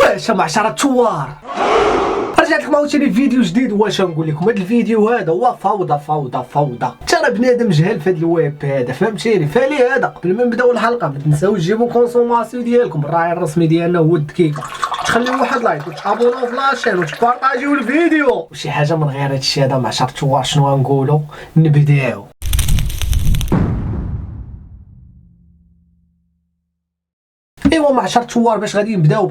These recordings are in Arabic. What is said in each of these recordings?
واش معشرة ثوار، رجعت لكم عاوتاني فيديو جديد. واش نقول لكم، هذا الفيديو هذا هو فوضى فوضى فوضى. ترى بنادم جهل في هذا الويب هذا، فهمتيني؟ فالي هذا قبل ما نبداو الحلقه ما تنساوش تجيبوا كونسوماسيون ديالكم. الراعي الرسمي ديالنا هو الدكيكه. تخليو واحد لايك وتابوناو في لاشين وتبارطاجيو الفيديو وشي حاجه من غير هادشي هذا. معشرة ثوار شنو غنقولوا؟ نبداو. ايوا معشرة ثوار، باش غادي نبداو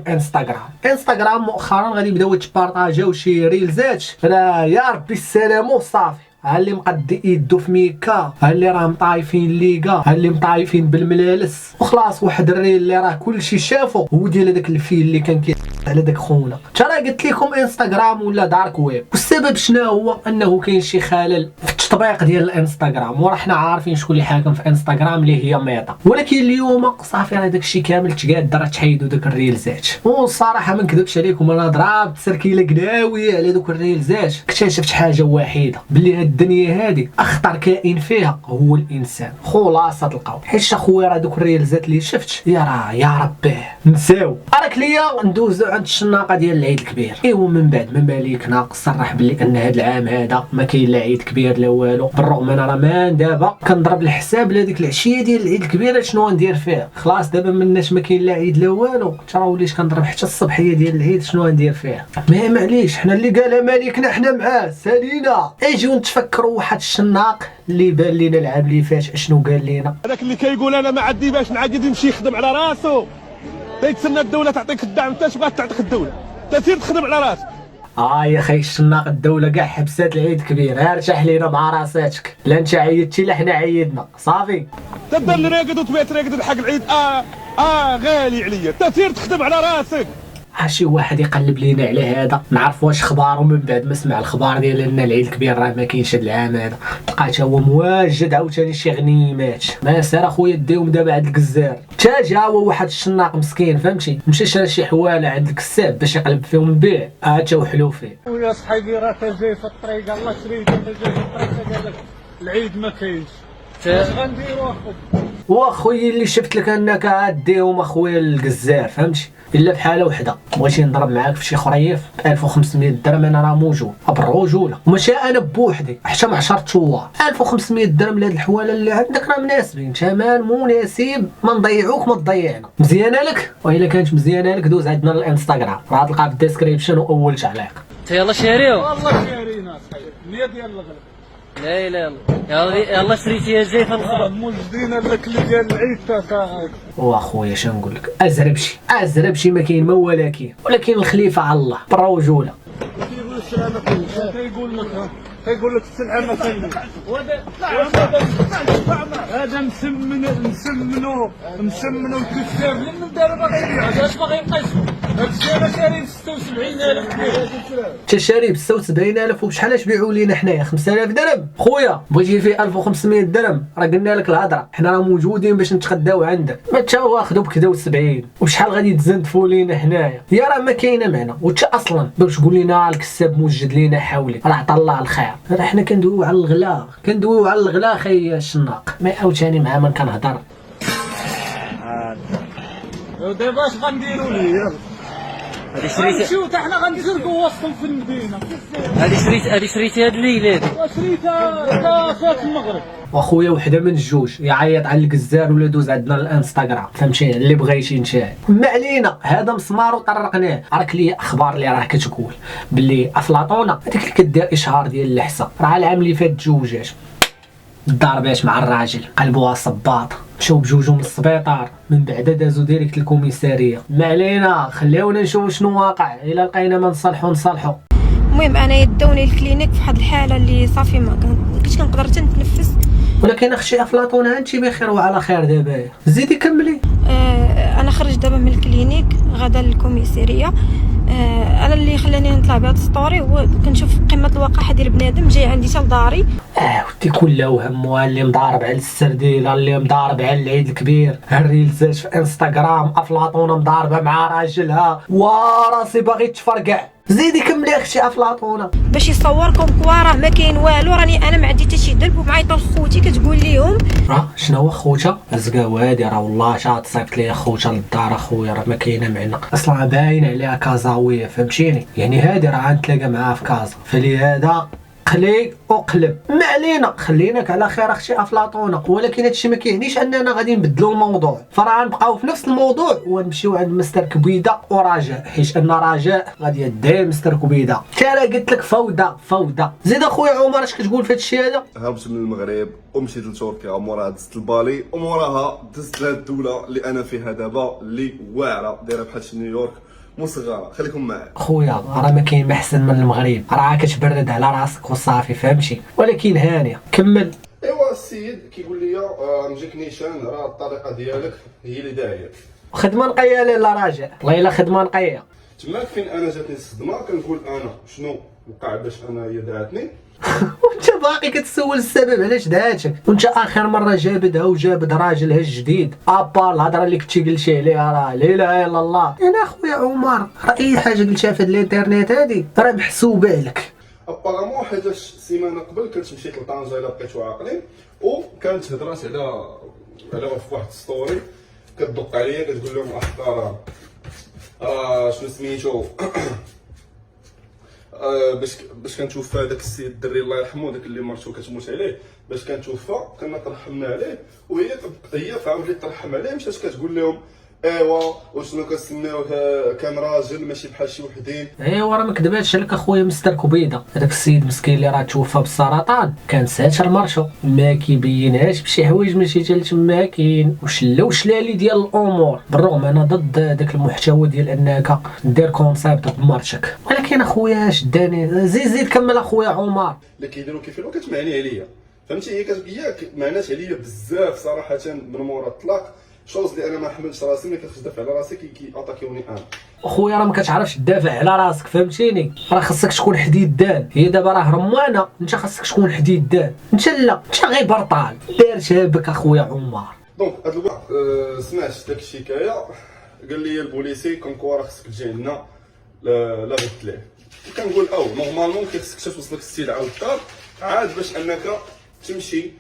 بانستغرام مؤخرا غادي نبداو تبارطاجيو شي ريلزات. راه يا ربي السلام وصافي. ها اللي مقد يدو في ميكا، ها اللي راه مطايفين ليغا، ها اللي مطايفين بالملالس وخلاص. واحد الريل اللي راه كلشي شافو هو ديال هذاك الفيل اللي كان على داك خونا. ترى قلت لكم انستغرام ولا دارك ويب، والسبب شنو هو؟ انه كاين شي خلل في التطبيق ديال الانستغرام، وراه حنا عارفين شكون اللي حاكم في انستغرام اللي هي ميتا. ولكن اليوم صافي راه داكشي كامل تقاد، راه تحيدوا داك الريلزات. والصراحه ما نكذبش عليكم، انا ضربت سركيله قناوي على دوك الريلزات. اكتشفت حاجه واحده، باللي هاد الدنيا هادي اخطر كائن فيها هو الانسان. خلاصه القول، حيت اخويا راه دوك الريلزات اللي شفت يا ربي نساو. راك ليا ندوزو عند الشناقه ديال العيد الكبير. ايوا من بعد ما مالك ناقص صرح باللي ان هاد العام هذا ما كاين لا عيد كبير لا والو. بالرغم انا راه مان دابا كنضرب الحساب لهاديك العشيه ديال العيد الكبير شنو غندير فيها. خلاص دابا مناش ما كاين لا عيد لا والو، ترى وليت كنضرب حتى الصبحيه ديال العيد شنو غندير فيها. ما معليش، حنا اللي قالها مالكنا حنا معاه سالينا. اجيو نتفكروا واحد الشناق اللي بان لينا العام اللي فات اشنو قال لينا. هذاك اللي كيقول انا ما عندي باش نعقد يمشي يخدم على راسو، تيتسنى الدوله تعطيك الدعم. انت اش بغات تعطيك الدوله؟ تسير تخدم على راسك. يا اخي الشناق الدوله كاع حبسات العيد كبير. ها ارتاح لينا مع راساتك، لا انت عيدتي لا حنا عيدنا صافي. تبدا اللي راقد وتبيع تراقد الحق العيد. غالي عليا. تسير تخدم على راسك. شي واحد يقلب لينا على هذا نعرف واش خبار، ومن بعد ما سمع الخبار ديال ان العيد الكبير راه ما كاينش هذا العام هذا، لقيت هو مواجد عاوتاني شي غنيمات. ما سير اخويا ديهم دابا عند الكزار. تا جا هو واحد الشناق مسكين فهمتي، مشى شرا شي حواله عند الكساب باش يقلب فيهم البيع. تا وحلو فيه. ويا صحيبي راه جاي في الطريق، الله شريت جاي في الطريق قال لك العيد ما كاينش. اش غنديروا واخويا اللي شفت لك انك غاديهم اخويا للكزار فهمتي، الا بحاله وحده. بغيتي نضرب معاك في شي خريف ب 1500 درهم انا راه موجود بالرجوله، وماشي انا بوحدي حتى معشرة ثوار. 1500 درهم لهاد الحواله اللي عندك راه مناسبين تمام مناسب، ما نضيعوك ما تضيعنا. مزيانه لك؟ والا كانت مزيانه لك دوز عندنا الانستغرام، راه تلقى في الديسكريبشن واول تعليق. يلا شاريو. والله شارينا صحيح 100 ديال الغلب. لا اله الا الله. يلا شريتيها جاي في الخبر. موجدين الاكل ديال العيد تا واخويا شنو نقول لك، ازرب شي ما كاين ما ولكن الخليفه على الله بالرجوله. كيقول السلعه ما كاينش، كيقول لك السلعه ما كاينش. هذا مسمنو الكساب لمن دار باغي يبيع. اش باغي يبقى يسوق؟ هادشي انا شاري ب 76000. انت شاري ب 76000 وبشحال تبيعوا لينا حنايا؟ 5000 درهم خويا. بغيتي فيه 1500 درهم راه قلنا لك الهضره، حنا راه موجودين باش نتغداو عندك. ما تا واخذوا بكذا و70 وشحال غادي تزندفوا لينا حنايا؟ يا راه ما كاينه معنا. وانت اصلا باش تقول لنا الكساب موجد لينا حاولي، راه عطا الله الخير. راه حنا كندويو على الغلا، خي الشناق ما عاوتاني مع من كنهضر. دابا اش غنديروا ليه؟ يلا هادي شريتها. نمشيو حتى حنا غنسرقوا وسطهم في المدينه. هادي شريتي هاد الليله هادي. وشريتها فات المغرب. واخويا وحده من الجوج، يعيط على الكزار ولا دوز عندنا الانستغرام فهمتي اللي بغيتي نشاهد. ما علينا، هذا مسمار وطرقناه. راك لي اخبار اللي راه كتقول باللي افلاطون هذيك اللي كدير اشهار ديال الحصه، راه العام اللي فات تزوجات ضربات مع الراجل قلبوها صباط، مشاو بجوجهم للسبيطار، من بعد دازو ديريكت الكوميساريه. ما علينا، خليونا نشوفوا شنو واقع، الا لقينا ما نصلحوا. المهم انا داوني الكلينيك في واحد الحاله اللي صافي ما كنتش كنقدر حتى نتنفس. ولكن اختي افلاطون انت بخير وعلى خير دابا، زيدي كملي. انا خرج دابا من الكلينيك غدا للكوميساريه. انا اللي خلاني نطلع بهذا ستوري هو كنشوف قمه الوقاحه ديال بنادم جاي عندي حتى لداري. ودي كلها وهمها، اللي مضارب على السرديله، اللي مضارب على العيد الكبير، الريلزات في انستغرام، افلاطون مضاربه مع راجلها، وراسي باغي تفرقع. زيدي كملي اختي افلاطونه. باش يصوركم كوا راه ما كاين والو، راني انا ما عندي حتى شي ذنب، ومعيطه لخوتي كتقول ليهم شنو هو خوتا الزقاوه هادي؟ راه والله شاد صيفط لي خوتا للدار اخويا، راه ما كاينه معنا اصلا، باين عليها كازاويه فهمتيني، يعني هادي راه غنتلاقى معاها في كازا، فلهذا قلي وقلب. ما علينا، خليناك على خير اختي افلاطونه، ولكن هادشي ما كيعنيش اننا غادي نبدلوا الموضوع، فراه غنبقاو في نفس الموضوع ونمشيو عند مستر كبيده ورجاء، حيت ان رجاء غادي يدعي مستر كبيده. انا قلت لك فوضى. زيد اخويا عمر اش كتقول في هادشي هذا؟ هربت من المغرب ومشيت لتركيا، وموراها دزت البالي، وموراها دزت لهاد الدوله اللي انا فيها دابا، اللي واعره دايره بحال نيويورك مصغره. خليكم معايا خويا، راه ما كاين ما احسن من المغرب، راه كتبرد على راسك وصافي فهمتي، ولكن هانيه كمل. ايوا السيد كيقول لي نجيك نيشان، راه الطريقه ديالك هي اللي دايره خدمه نقيه لا راجع، والله الا خدمه نقيه. تماك فين انا جاتني الصدمه، كنقول انا شنو وقع باش انا هي دعاتني. وانت باقي كتسول السبب علاش دعاتك، وانت اخر مره جابدها وجابد راجلها الجديد، ابار الهضره اللي كنتي قلتي عليها راه لا اله الا الله. انا اخويا عمر راه اي حاجه قلتها في هاد الانترنت هادي راه محسوبه لك. ابارامون حيتاش سيمانه قبل كنت مشيت لطنجه الا بقيتو عاقلين، وكانت هضرات على في واحد ستوري كتدق عليا كتقول لهم احقار شنو سميتو باش كنتوفى هذاك السيد الدري الله يرحمه، داك اللي مرتو كتموت عليه، باش كنتوفى كنا ترحمنا عليه، وهي فعاود اللي ترحم عليه مشات كتقول لهم ايوا وشنو كنستناوه، كان راجل ماشي بحال شي وحدين. ايوا راه ما كذباتش عليك اخويا مستر كبيده، هذاك السيد مسكين اللي راه توفى بالسرطان كان ساتر مرتو، ما كيبينهاش بشي حوايج ماشي حتى لتما كاين، وشلالي ديال الامور، بالرغم انا ضد داك المحتوى ديال انك دير كونسيبت بمرتك، ولكن اخويا اش داني. زيد كمل اخويا عمر. اللي كيديروا كيفيروا كتمعني عليا فهمتي، هي معنات عليا بزاف صراحه من مورا الطلاق، شوز اللي انا ما حملتش راسي، ملي كنخرج دافع على راسي كياتاكيوني انا. اخويا راه ما كتعرفش تدافع على راسك فهمتيني، راه خاصك تكون حديد دان، هي دابا راه رمانه، انت خاصك تكون حديد دان، انت لا انت غير برطال دارتها بك اخويا عمر. دونك هاد الوقت سمعت داك الشكايه، قال لي البوليسي كونكوا راه خصك تجي عندنا لا غد ليه، كنقول نورمالمون خصك توصلك السيد عاود الدار عاد باش انك تمشي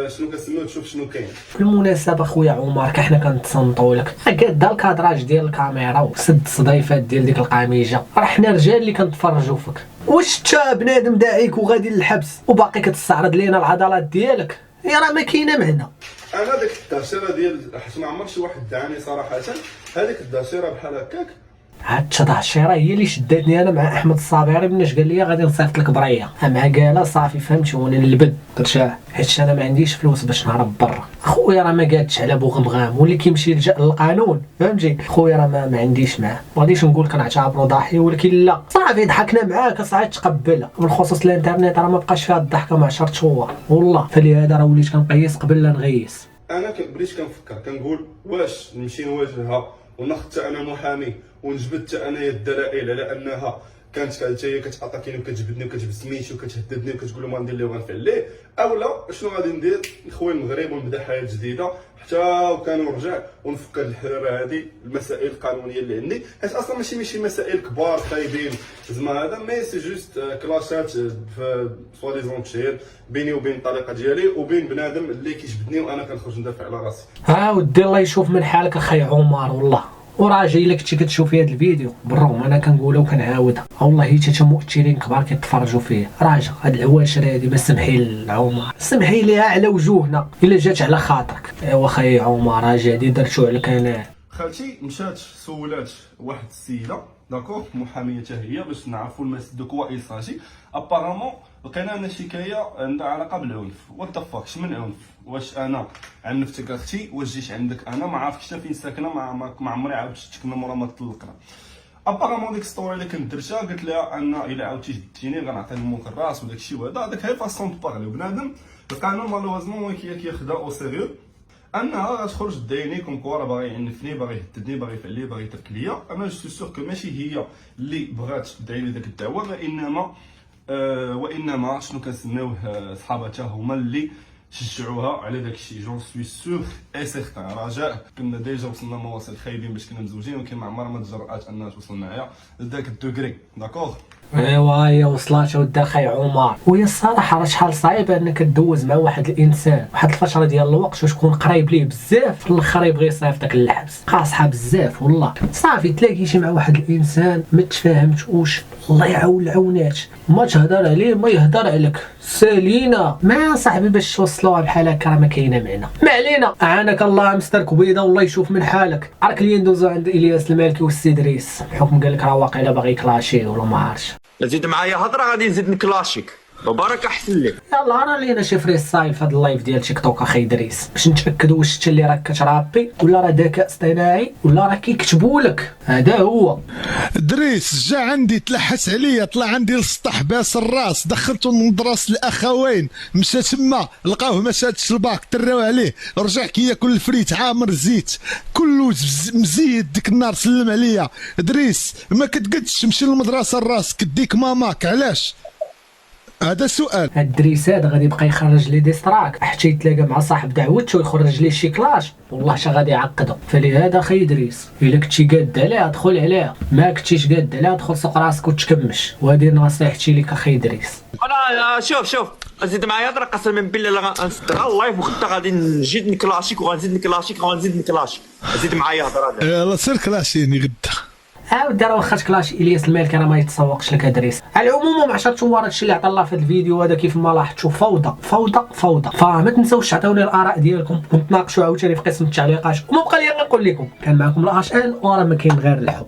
شنو كنسميو تشوف شنو كاين. بالمناسبه اخويا عمر حنا كنتصنتوا لك، قاد الكادراج ديال الكاميرا وسد الصديفات ديال ديك القميجه، راه حنا رجال اللي كنتفرجوا فيك، واش انت بنادم داعيك وغادي للحبس وباقي كتستعرض لينا العضلات ديالك؟ يا راه ما كاينه معنا. انا ديك التاشيره ديال حيت ما عمر شي واحد دعاني صراحه، هذيك التاشيره بحال هكاك، هاد التضحشيره هي اللي شداتني انا مع احمد الصابري، مناش قال لي غادي نصيفط لك بريه، مع قاله صافي فهمتي، وانا نلبد درتها حيت انا ما عنديش فلوس باش نهرب برا. خويا راه ما قادش على بوغمغام، واللي كيمشي يلجا للقانون فهمتي، خويا راه ما عنديش معاه، ما غاديش نقول كنعتبرو ضحيه، ولكن لا صافي ضحكنا معاك صافي تقبلها، بالخصوص الانترنت راه ما بقاش فيها الضحكه مع 10 شهور والله، فلهذا راه وليت كنقيس قبل لا نغيس. انا بديت كنفكر كنقول واش نمشي نواجهها وناخذ حتى انا محامي ونجبد حتى انايا الدلائل على انها كانت حتى هي كتعطيني وكتجبدني وكتجبد سميتي وكتهددني وكتقول لهم غندير ليه وغنفعل ليه، اولا شنو غادي ندير نخوي المغرب ونبدا حياه جديده حتى وكنرجع ونفكر الحراره هذه المسائل القانونيه اللي عندي، حيت اصلا ماشي شي مسائل كبار خايبين زعما هذا، مي سي جوست كلاشات في سوا ديزون تشير بيني وبين الطريقه ديالي وبين بنادم اللي كيجبدني وانا كنخرج ندافع على راسي. ودي الله يشوف من حالك اخي عمر والله، وراه جاي لك كنتي كتشوف هذا الفيديو، بالرغم انا كنقولها وكنعاودها والله حتى مؤثرين كبار كيتفرجوا فيه، راجع هاد العواشر هادي ما سمحي لعمر، سمحي ليها على وجوهنا الا جات على خاطرك. ايوا خاي عمر راجع هادي درتو على القناه. خالتي مشات سولات واحد السيده داكوغ محاميه حتى هي باش نعرفوا دو كوا il s'agit. ابارامون لقينا ان شكايه عندها علاقه بالعنف. وات ذا فاك من عنف؟ واش انا عنفتك اختي؟ واش جيت عندك انا ما عرفتش حتى فين ساكنه، ما عمري عرفت شفتك من مورا ما طلقنا. ابارامون ديك ستوري اللي كنت درتها قلت لها ان الا عاودتي جدتيني غنعطي لموك الراس وداك الشيء وهذا، داك هي فاسون بارلي. بنادم القانون مالوزمون كياخذها او سيريو انها غتخرج دايني كوم كوا راه باغي يعنفني، باغي يهددني، باغي يفعل لي، باغي يترك ليا. انا جو سور كو ماشي هي اللي بغات تدعي لي داك الدعوه، وانما شنو كنسميوه صحاباتها هما اللي شجعوها على داك الشيء. جون سوي سور اي سيغتان رجاء كنا ديجا وصلنا مواصل خايبين باش كنا مزوجين، ولكن ما عمرنا ما تجرأت اننا توصلنا معايا لذاك الدوغري. داكوغ ايوا هي وصلات ودا خي عمر. وهي الصراحه راه شحال صعيب انك دوز مع واحد الانسان واحد الفتره ديال الوقت وتكون قريب ليه بزاف، في الاخر يبغي يصيفطك للحبس. قاصحه بزاف والله. صافي تلاقيتي مع واحد الانسان ما تفاهمتوش، الله يعاون العونات، ما تهضر عليه ما يهضر عليك، سالينا ما صاحبي باش توصلوها بحال هكا راه ما كاينه معنا. ما علينا، اعانك الله مستر كبيده والله يشوف من حالك. راك اللي ندوزو عند الياس المالكي والسي دريس بحكم قال لك راه واقيلا باغي كلاشي ولا ما عرفتش. زيد معايا هضره غادي نزيد نكلاشيك وبارك احسن لك. يلا راه لينا شي فريستايل في هذا اللايف ديال تيك توك اخي دريس باش نتاكدوا واش انت اللي راك كترابي ولا راه ذكاء اصطناعي ولا راه كيكتبوا لك. هذا هو دريس جا عندي تلحس عليا، طلع عندي للسطح باس الراس، دخلته المدرسة الاخوين، مشى تما لقاوه ما شادش الباك، تراو عليه رجع كياكل الفريت عامر الزيت كله مزيد. ديك النهار سلم عليا دريس ما كتقدش تمشي للمدرسه الراس كديك ماماك علاش؟ هذا سؤال. هاد الدريس هذا غادي يبقى يخرج لي ديستراك حتى يتلاقى مع صاحب دعوته ويخرج ليه شي كلاش، والله شا غادي يعقدو. فلهذا خي دريس الا كنتي قاد عليها دخل عليها، ما كنتيش قاد عليها دخل سوق راسك وتكمش. وهذه نصيحتي لك اخي دريس. انا شوف زيد معايا هضره قسما بالله غنسدها اللايف وغدا غادي نجي نكلاشيك وغنزيد نكلاشيك. زيد معايا هضره. يلا سير كلاشيني غدا. عاود راه واخا كلاش الياس المالكي راه ما يتسوقش لك ادريس. على العموم عشان تصور هادشي اللي عطا الله في هذا الفيديو هذا. كيف ما لاحظتوا فوضى. فما تنساوش تعطيوني الاراء ديالكم ونتناقشوا عاوتاني في قسم التعليقات. وما بقى لي غير نقول لكم كان معكم الاشان وراه ما كاين غير الحب.